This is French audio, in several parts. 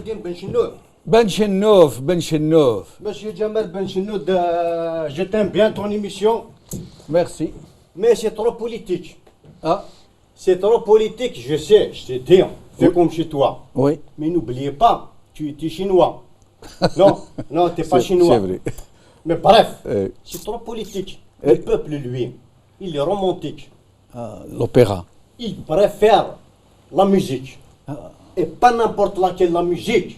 الدين بن شنود. Ben Chenov. Monsieur Jamal Ben Chenoud, je t'aime bien ton émission, Merci. mais c'est trop politique. Ah, C'est trop politique, je sais, je t'ai dit, fais Oui. comme chez toi. oui. Mais n'oubliez pas, tu es chinois. Non, non, t'es pas C'est chinois. vrai. Mais bref, Euh, c'est trop politique. Euh. Le peuple, lui, il est romantique. L'opéra. Il préfère la musique. Ah. Et pas n'importe laquelle la musique.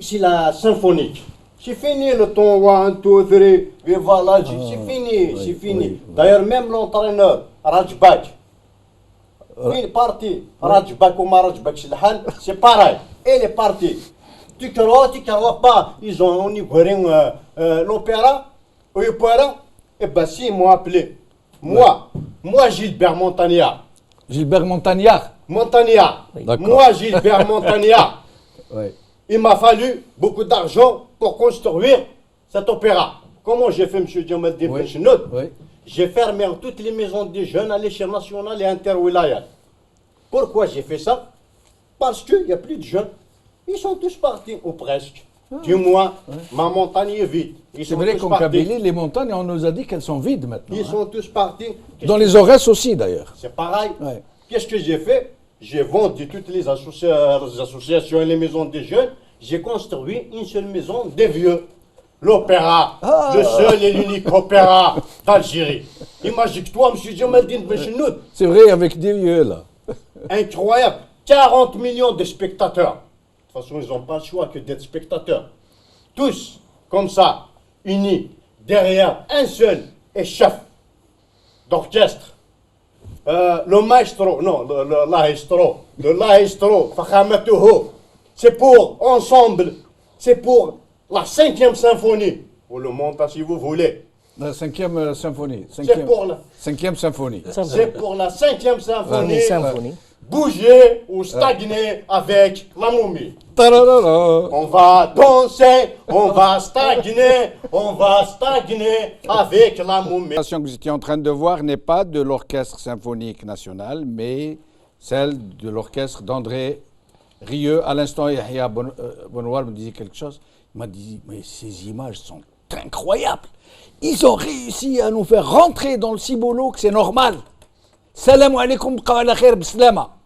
C'est la symphonique. C'est fini le ton 1, 2, 3, et voilà, c'est fini, c'est fini. oui. D'ailleurs, même l'entraîneur, Rajbak, il est parti. Rajbak ou Marajbak, c'est pareil. Il est parti. Tu crois pas, ils ont l'opéra, et ben si, ils m'ont appelé. Moi, Gilbert Montagnard. Gilbert Montagnard. Montagnard. D'accord. Moi, Gilbert Montagnard. Oui. Il m'a fallu beaucoup d'argent pour construire cet opéra. Comment j'ai fait, M. Djamaldin Ben Chenoud? Oui. J'ai fermé toutes les maisons des jeunes à l'échelle nationale et interwilayat. Pourquoi j'ai fait ça? Parce qu'il n'y a plus de jeunes. Ils sont tous partis, ou presque. Du moins, ma montagne est vide. Ils C'est sont vrai tous qu'en partis. Kabylie, les montagnes, on nous a dit qu'elles sont vides maintenant. Ils hein. sont tous partis. Dans les Aurès aussi, d'ailleurs. C'est pareil. Ouais. Qu'est-ce que j'ai fait? J'ai vendu toutes les associations et les maisons des jeunes. J'ai construit une seule maison des vieux. L'opéra, le seul et l'unique opéra d'Algérie. Imagine-toi, M. Djamaldin Ben Chenoud, C'est vrai, avec des lieux, là. incroyable. 40 millions de spectateurs. De toute façon, ils n'ont pas le choix que d'être spectateurs. Tous, comme ça, unis, derrière un seul et chef d'orchestre. Le maestro, non, le maestro, Fakhamatuhu. C'est pour ensemble, c'est pour la 5e symphonie. Vous le montez si vous voulez. La 5e symphonie. C'est pour la, 5e symphonie. c'est pour la 5e symphonie. Symphonie. Bouger ou stagner avec la momie. Tararara. On va danser, on va stagner avec la momie. La que vous étiez en train de voir n'est pas de l'Orchestre symphonique national, mais celle de l'orchestre d'André Rieu. À l'instant, Yahya Bonouar me disait quelque chose. Il m'a dit, mais ces images sont incroyables. Ils ont réussi à nous faire rentrer dans le cibolo que c'est normal. Salam alaikum, qawala khair bislama.